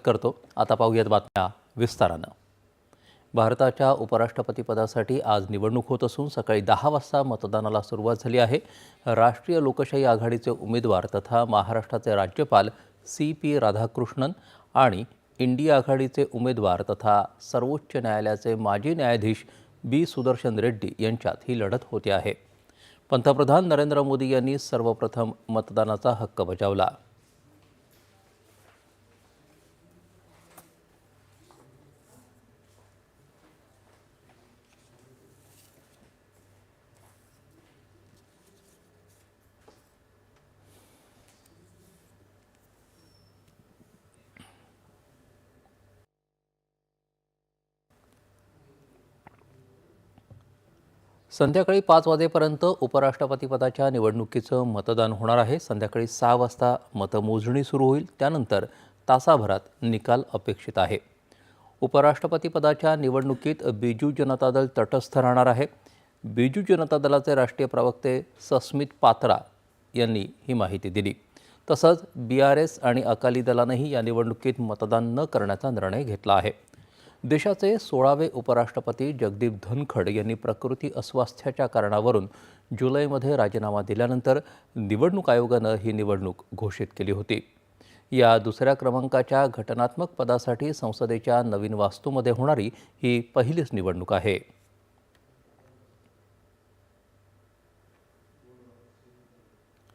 करतो। आता पाहूयात बातम्या विस्तारानं। भारताच्या उपराष्ट्रपतीपदासाठी आज निवडणूक होत असून सकाळी 10 वाजता मतदानाला सुरुवात झाली आहे। राष्ट्रीय लोकशाही आघाडीचे उमेदवार तथा महाराष्ट्राचे राज्यपाल CP राधाकृष्णन आणि इंडिया आघाडीचे उमेदवार तथा सर्वोच्च न्यायालयाचे माजी न्यायाधीश B सुदर्शन रेड्डी यांच्यात ही लढत होते आहे। पंतप्रधान नरेंद्र मोदी यांनी सर्वप्रथम मतदानाचा हक्क बजावला। संध्याकाळी 5 वाजेपर्यंत उपराष्ट्रपतीपदाच्या निवडणुकीचं मतदान होणार आहे। संध्याकाळी 6 वाजता मतमोजणी सुरू होईल। त्यानंतर तासाभरात निकाल अपेक्षित आहे। उपराष्ट्रपतीपदाच्या निवडणुकीत बिजू जनता दल तटस्थ राहणार आहे। बिजू जनता दलाचे राष्ट्रीय प्रवक्ते सस्मित पात्रा यांनी ही माहिती दिली। तसंच BRS आणि अकाली दलानेही या निवडणुकीत मतदान न करण्याचा निर्णय घेतला आहे। देशाचे 16वे उपराष्ट्रपती जगदीप धनखड यांनी प्रकृती अस्वास्थ्याच्या कारणावरून जुलैमध्ये राजीनामा दिल्यानंतर निवडणूक आयोगानं ही निवडणूक घोषित केली होती। या दुसऱ्या क्रमांकाच्या घटनात्मक पदासाठी संसदेच्या नवीन वास्तूमध्ये होणारी ही पहिलीच निवडणूक आहे।